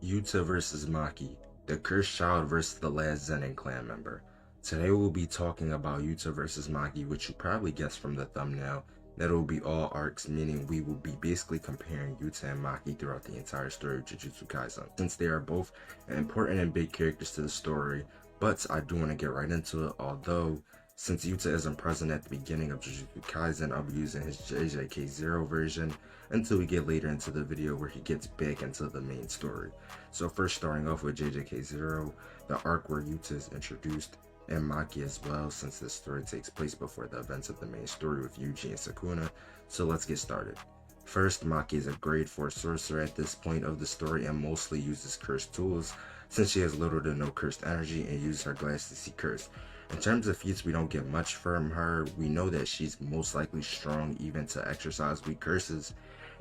Yuta vs Maki, the cursed child versus the last Zenin clan member. Today we'll be talking about Yuta vs Maki, which you probably guessed from the thumbnail. That will be all arcs, meaning we will be basically comparing Yuta and Maki throughout the entire story of Jujutsukaisen, since they are both important and big characters to the story. But I do want to get right into it, although since Yuta isn't present at the beginning of Jujutsukaisen, I'll be using his JJK0 version until we get later into the video where he gets back into the main story. So first starting off with JJK0, the arc where Yuta is introduced, and Maki as well, since this story takes place before the events of the main story with Yuji and Sukuna. So let's get started. First, Maki is a grade 4 sorcerer at this point of the story and mostly uses cursed tools, since she has little to no cursed energy and uses her glass to see cursed. In terms of feats, we don't get much from her. We know that she's most likely strong even to exercise weak curses,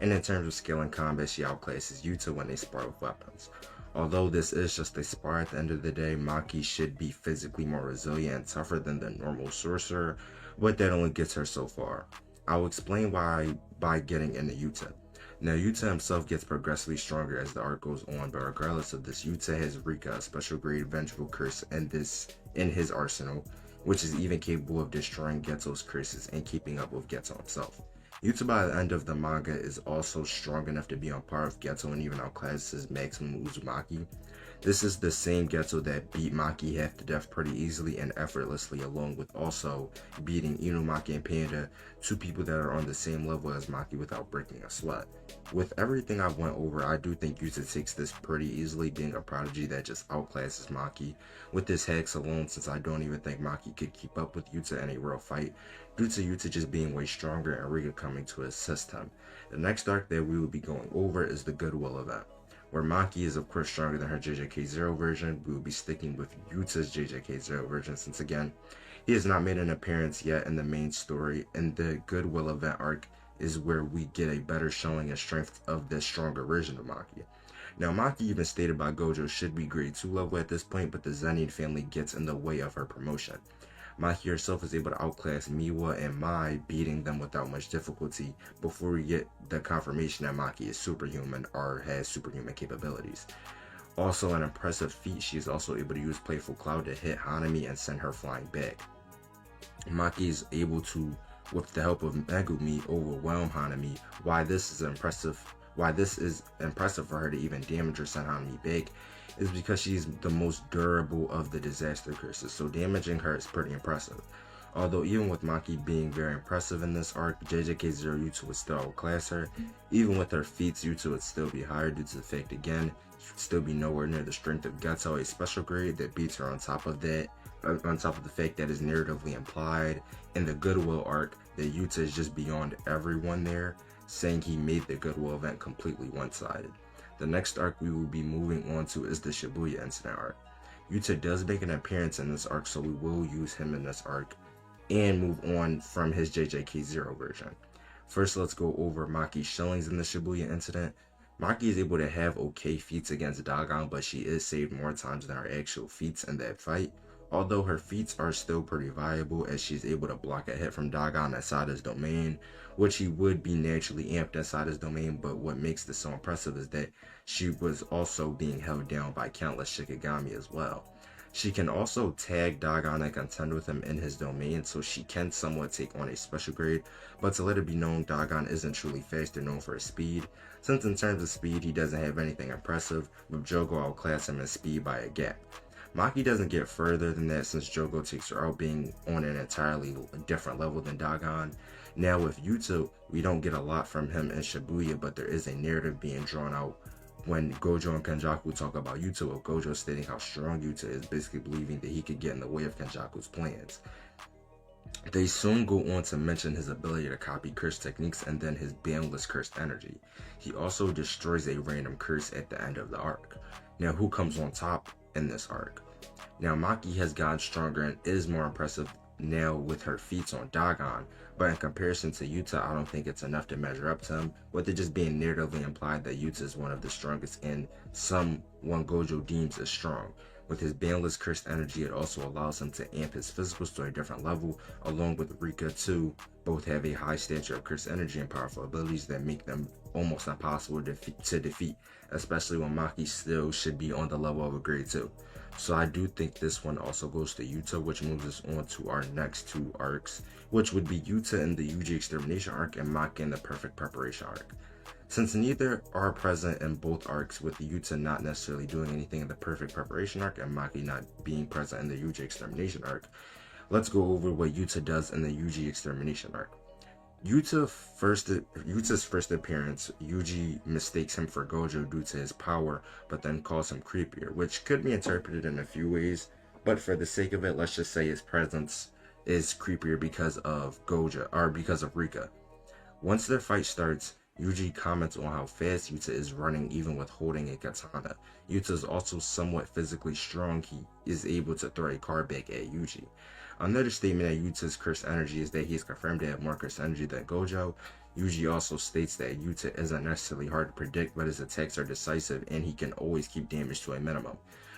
and in terms of skill in combat, she outclasses Yuta when they spar with weapons. Although this is just a spar at the end of the day, Maki should be physically more resilient and tougher than the normal sorcerer, but that only gets her so far. I'll explain why by getting into Yuta. Now, Yuta himself gets progressively stronger as the arc goes on, but regardless of this, Yuta has Rika, a special grade vengeful curse in his arsenal, which is even capable of destroying Geto's curses and keeping up with Geto himself. Yuta by the end of the manga is also strong enough to be on par with Geto and even outclasses his maximum Uzumaki. This is the same Geto that beat Maki half to death pretty easily and effortlessly, along with also beating Inumaki and Panda, two people that are on the same level as Maki without breaking a sweat. With everything I've went over, I do think Yuta takes this pretty easily, being a prodigy that just outclasses Maki with this hacks alone, since I don't even think Maki could keep up with Yuta in a real fight, due to Yuta just being way stronger and Rika coming to assist him. The next arc that we will be going over is the Goodwill event, where Maki is of course stronger than her JJK0 version. We will be sticking with Yuta's JJK0 version since again, he has not made an appearance yet in the main story, and the Goodwill event arc is where we get a better showing and strength of the stronger version of Maki. Now, Maki, even stated by Gojo, should be grade 2 level at this point, but the Zenin family gets in the way of her promotion. Maki herself is able to outclass Miwa and Mai, beating them without much difficulty before we get the confirmation that Maki is superhuman or has superhuman capabilities. Also an impressive feat, she is also able to use Playful Cloud to hit Hanami and send her flying back. Maki is able to, with the help of Megumi, overwhelm Hanami. Why this is impressive for her to even damage or send Hanami back is because she's the most durable of the disaster curses, so damaging her is pretty impressive. Although even with Maki being very impressive in this arc, JJK0 Yuta would still outclass her. Even with her feats, Yuta would still be higher due to the fact again, she would still be nowhere near the strength of Geto, a special grade that beats her on top of the fact that is narratively implied in the Goodwill arc that Yuta is just beyond everyone there, saying he made the Goodwill event completely one-sided. The next arc we will be moving on to is the Shibuya incident arc. Yuta does make an appearance in this arc, so we will use him in this arc and move on from his JJK0 version. First, let's go over Maki's shillings in the Shibuya incident. Maki is able to have okay feats against Dagon, but she is saved more times than her actual feats in that fight. Although her feats are still pretty viable, as she's able to block a hit from Dagon inside his domain, which he would be naturally amped inside his domain, but what makes this so impressive is that she was also being held down by countless Shikigami as well. She can also tag Dagon and contend with him in his domain, so she can somewhat take on a special grade, but to let it be known, Dagon isn't truly fast or known for his speed, since in terms of speed he doesn't have anything impressive, with Jogo outclass him in speed by a gap. Maki doesn't get further than that since Jogo takes her out, being on an entirely different level than Dagon. Now with Yuta, we don't get a lot from him in Shibuya, but there is a narrative being drawn out when Gojo and Kenjaku talk about Yuta, with Gojo stating how strong Yuta is, basically believing that he could get in the way of Kenjaku's plans. They soon go on to mention his ability to copy curse techniques and then his boundless cursed energy. He also destroys a random curse at the end of the arc. Now, who comes on top in this arc? Now, Maki has gotten stronger and is more impressive now with her feats on Dagon, but in comparison to Yuta, I don't think it's enough to measure up to him, with it just being narratively implied that Yuta is one of the strongest and someone Gojo deems as strong. With his boundless cursed energy, it also allows him to amp his physicals to a different level, along with Rika too. Both have a high stature of cursed energy and powerful abilities that make them almost impossible to defeat, especially when Maki still should be on the level of a grade 2. So I do think this one also goes to Yuta, which moves us on to our next two arcs, which would be Yuta in the Yuji Extermination arc and Maki in the Perfect Preparation arc. Since neither are present in both arcs, with Yuta not necessarily doing anything in the Perfect Preparation arc and Maki not being present in the Yuji Extermination arc, let's go over what Yuta does in the Yuji Extermination arc. Yuta's first appearance, Yuji mistakes him for Gojo due to his power, but then calls him creepier, which could be interpreted in a few ways, but for the sake of it, let's just say his presence is creepier because of Gojo, or because of Rika. Once their fight starts, Yuji comments on how fast Yuta is running even with holding a katana. Yuta is also somewhat physically strong. He is able to throw a card back at Yuji. Another statement that Yuta's cursed energy is that he is confirmed to have more cursed energy than Gojo. Yuji also states that Yuta isn't necessarily hard to predict, but his attacks are decisive and he can always keep damage to a minimum.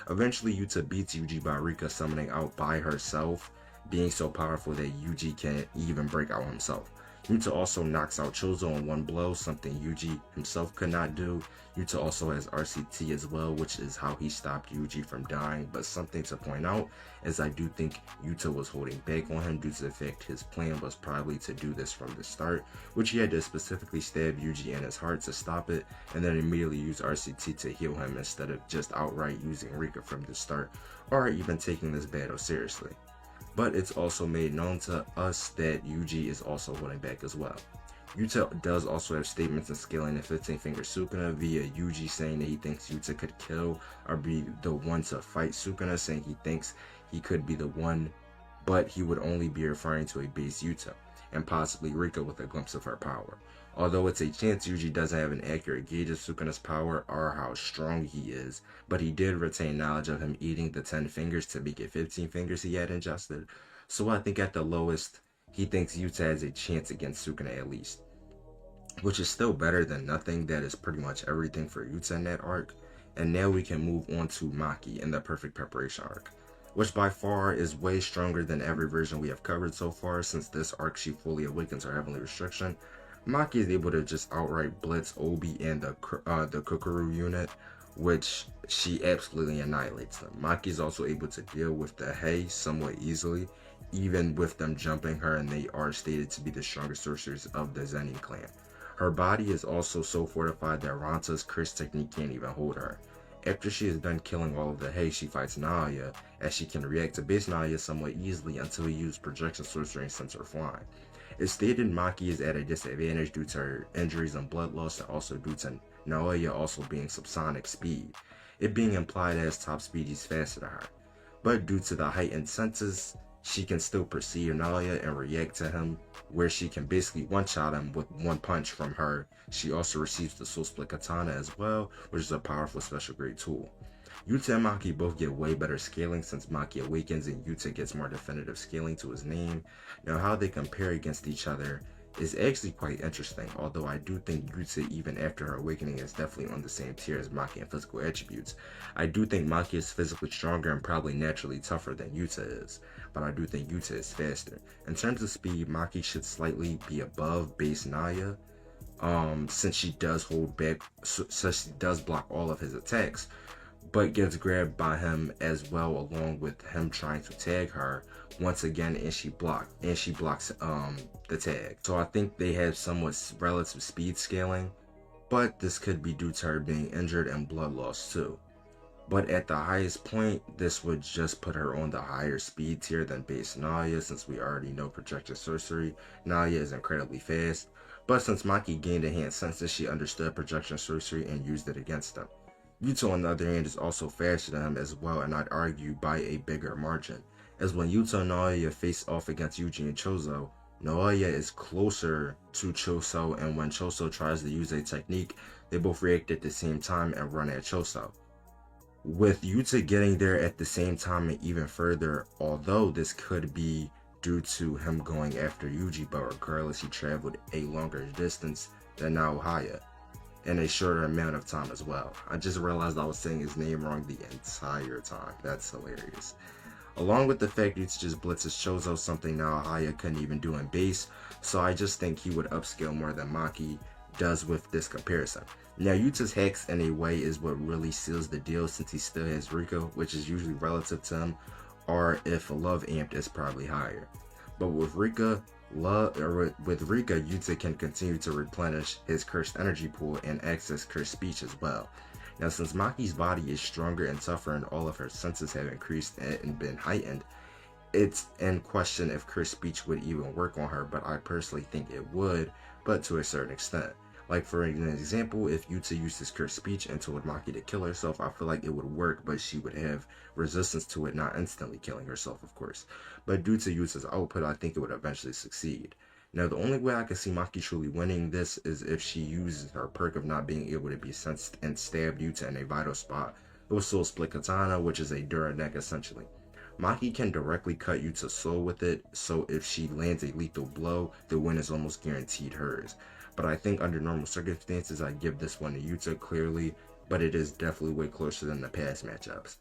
Eventually, Yuta beats Yuji by Rika summoning out by herself, being so powerful that Yuji can't even break out himself. Yuta also knocks out Chozo in one blow, something Yuji himself could not do. Yuta also has RCT as well, which is how he stopped Yuji from dying, but something to point out is I do think Yuta was holding back on him due to the fact his plan was probably to do this from the start, which he had to specifically stab Yuji in his heart to stop it, and then immediately use RCT to heal him instead of just outright using Rika from the start, or even taking this battle seriously. But it's also made known to us that Yuji is also holding back as well. Yuta does also have statements in scaling the 15-finger Sukuna via Yuji saying that he thinks Yuta could kill or be the one to fight Sukuna, saying he thinks he could be the one, but he would only be referring to a base Yuta, and possibly Rika with a glimpse of her power. Although it's a chance Yuji doesn't have an accurate gauge of Sukuna's power or how strong he is, but he did retain knowledge of him eating the 10 fingers to make it 15 fingers he had ingested. So I think at the lowest, he thinks Yuta has a chance against Sukuna at least, which is still better than nothing. That is pretty much everything for Yuta in that arc. And now we can move on to Maki in the Perfect Preparation arc, which by far is way stronger than every version we have covered so far. Since this arc she fully awakens her heavenly restriction, Maki is able to just outright blitz Obi and the Kukuru unit, which she absolutely annihilates them. Maki is also able to deal with the Hei somewhat easily, even with them jumping her, and they are stated to be the strongest sorcerers of the Zenin clan. Her body is also so fortified that Ranta's curse technique can't even hold her. After she is done killing all of the Hei, she fights Naoya, as she can react to base Naoya somewhat easily until he uses projection sorcery and sends her flying. It's stated Maki is at a disadvantage due to her injuries and blood loss, and also due to Naoya also being subsonic speed, it being implied as top speed he's faster than her. But due to the heightened senses, she can still perceive Naoya and react to him, where she can basically one-shot him with one punch from her. She also receives the Soul Split Katana as well, which is a powerful special grade tool. Yuta and Maki both get way better scaling since Maki awakens and Yuta gets more definitive scaling to his name. Now how they compare against each other is actually quite interesting, although I do think Yuta, even after her awakening, is definitely on the same tier as Maki in physical attributes. I do think Maki is physically stronger and probably naturally tougher than Yuta is, but I do think Yuta is faster. In terms of speed, Maki should slightly be above base Naya, since she does hold back, so she does block all of his attacks, but gets grabbed by him as well, along with him trying to tag her once again, and she blocks the tag. So I think they have somewhat relative speed scaling, but this could be due to her being injured and blood loss too. But at the highest point, this would just put her on the higher speed tier than base Naya, since we already know projected sorcery. Naya is incredibly fast, but since Maki gained enhanced senses, she understood projection sorcery and used it against them. Yuta on the other hand is also faster than him as well, and I'd argue by a bigger margin, as when Yuta and Naoya face off against Yuji and Chozo, Naoya is closer to Chozo, and when Chozo tries to use a technique, they both react at the same time and run at Chozo. With Yuta getting there at the same time and even further, although this could be due to him going after Yuji, but regardless he traveled a longer distance than Naoya. in a shorter amount of time as well. I just realized I was saying his name wrong the entire time. That's hilarious. Along with the fact Yuta just blitzes Chozo, something Naohaya couldn't even do in base, so I just think he would upscale more than Maki does with this comparison. Now Yuta's hacks in a way is what really seals the deal since he still has Rika, which is usually relative to him, or if love amped is probably higher. But with Rika, Yuta can continue to replenish his cursed energy pool and access cursed speech as well. Now, since Maki's body is stronger and tougher and all of her senses have increased and been heightened, it's in question if cursed speech would even work on her, but I personally think it would, but to a certain extent. Like for an example, if Yuta used his cursed speech and told Maki to kill herself, I feel like it would work, but she would have resistance to it, not instantly killing herself, of course. But due to Yuta's output, I think it would eventually succeed. Now, the only way I can see Maki truly winning this is if she uses her perk of not being able to be sensed and stabbed Yuta in a vital spot with Soul Split Katana, which is a Dura neck essentially. Maki can directly cut Yuta's soul with it, so if she lands a lethal blow, the win is almost guaranteed hers. But I think under normal circumstances, I'd give this one to Yuta clearly, but it is definitely way closer than the past matchups.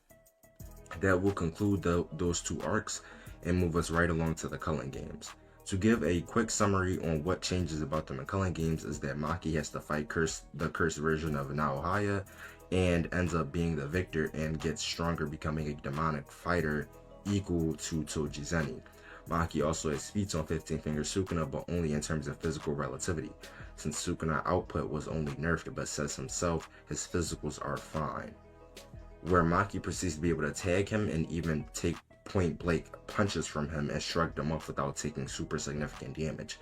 That will conclude those two arcs and move us right along to the Culling games. To give a quick summary on what changes about the McCullen games is that Maki has to fight the cursed version of Naohaya and ends up being the victor and gets stronger, becoming a demonic fighter equal to Toji Zeni. Maki also has feats on 15-finger Sukuna, but only in terms of physical relativity. Since Sukuna output was only nerfed, but says himself, his physicals are fine. Where Maki proceeds to be able to tag him and even take point blank punches from him and shrugged him off without taking super significant damage.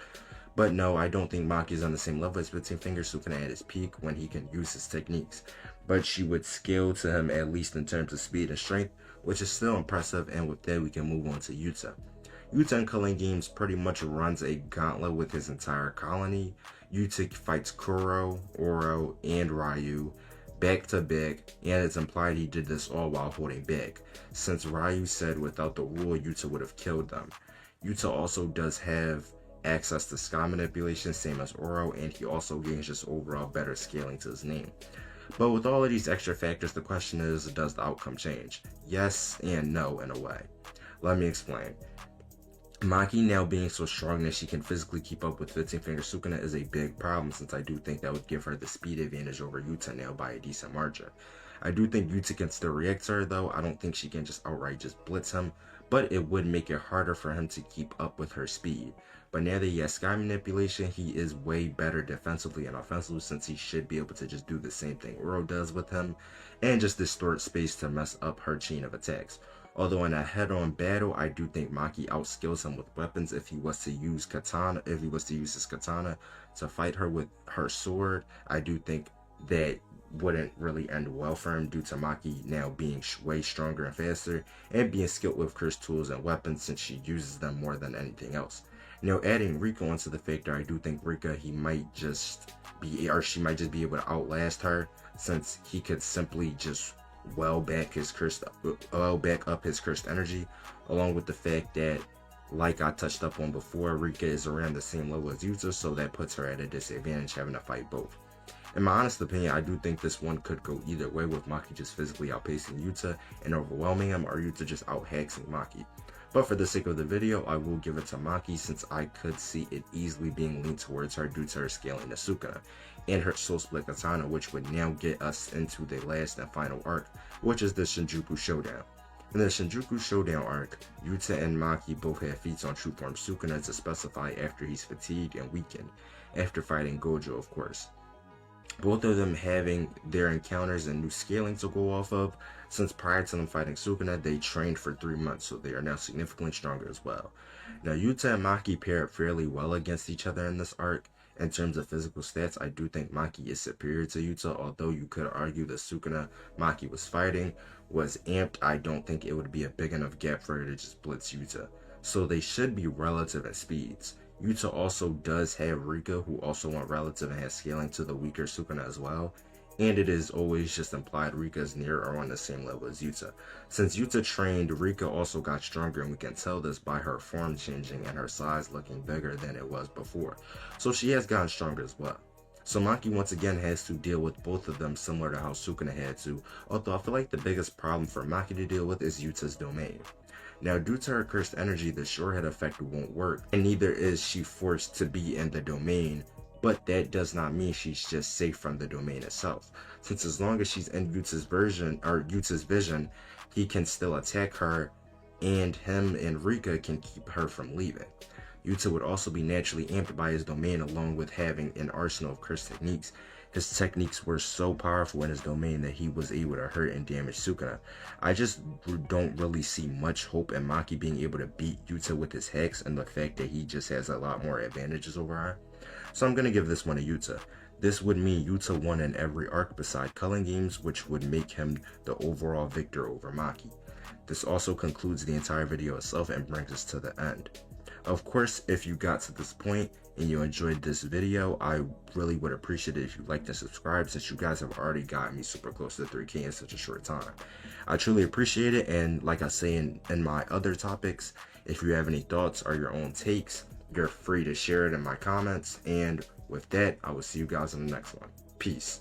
But no, I don't think Maki is on the same level as 15-finger Sukuna at his peak when he can use his techniques, but she would scale to him at least in terms of speed and strength, which is still impressive, and with that we can move on to Yuta. Yuta in Culling games pretty much runs a gauntlet with his entire colony. Yuta fights Kuro, Oro, and Ryu back to back, and it's implied he did this all while holding back, since Ryu said without the rule Yuta would have killed them. Yuta also does have access to sky manipulation, same as Oro, and he also gains just overall better scaling to his name. But with all of these extra factors, the question is, does the outcome change? Yes and no in a way. Let me explain. Maki now being so strong that she can physically keep up with 15-finger Sukuna is a big problem, since I do think that would give her the speed advantage over Yuta now by a decent margin. I do think Yuta can still react to her though. I don't think she can just outright just blitz him, but it would make it harder for him to keep up with her speed. But now that he has sky manipulation, he is way better defensively and offensively, since he should be able to just do the same thing Oro does with him and just distort space to mess up her chain of attacks. Although in a head-on battle, I do think Maki outskills him with weapons if he was to use his katana to fight her with her sword. I do think that wouldn't really end well for him due to Maki now being way stronger and faster and being skilled with cursed tools and weapons, since she uses them more than anything else. Now adding Rika onto the factor, I do think Rika she might just be able to outlast her, since he could simply just well back up his cursed energy, along with the fact that, like I touched up on before, Rika is around the same level as Yuta, so that puts her at a disadvantage having to fight both. In my honest opinion, I do think this one could go either way, with Maki just physically outpacing Yuta and overwhelming him, or Yuta just out-hacking Maki. But for the sake of the video, I will give it to Maki, since I could see it easily being leaned towards her due to her scaling to Sukuna and her Soul Split Katana, which would now get us into the last and final arc, which is the Shinjuku Showdown. In the Shinjuku Showdown arc, Yuta and Maki both have feats on true form Sukuna to specify after he's fatigued and weakened, after fighting Gojo of course. Both of them having their encounters and new scaling to go off of, since prior to them fighting Sukuna, they trained for 3 months, so they are now significantly stronger as well. Now Yuta and Maki pair up fairly well against each other in this arc. In terms of physical stats, I do think Maki is superior to Yuta, although you could argue the Sukuna Maki was fighting was amped. I don't think it would be a big enough gap for her to just blitz Yuta, so they should be relative in speeds. Yuta also does have Rika, who also went relative and has scaling to the weaker Sukuna as well, and it is always just implied Rika is near or on the same level as Yuta. Since Yuta trained, Rika also got stronger, and we can tell this by her form changing and her size looking bigger than it was before, so she has gotten stronger as well. So Maki once again has to deal with both of them similar to how Sukuna had to, although I feel like the biggest problem for Maki to deal with is Yuta's domain. Now, due to her cursed energy, the shorehead effect won't work, and neither is she forced to be in the domain, but that does not mean she's just safe from the domain itself, since as long as she's in Yuta's vision, he can still attack her, and him and Rika can keep her from leaving. Yuta would also be naturally amped by his domain along with having an arsenal of cursed techniques. His techniques were so powerful in his domain that he was able to hurt and damage Sukuna. I just don't really see much hope in Maki being able to beat Yuta with his hacks and the fact that he just has a lot more advantages over her. So I'm going to give this one to Yuta. This would mean Yuta won in every arc beside Culling Games, which would make him the overall victor over Maki. This also concludes the entire video itself and brings us to the end. Of course, if you got to this point and you enjoyed this video, I really would appreciate it if you liked and subscribed, since you guys have already gotten me super close to 3K in such a short time. I truly appreciate it, and like I say in my other topics, if you have any thoughts or your own takes, you're free to share it in my comments, and with that, I will see you guys in the next one. Peace.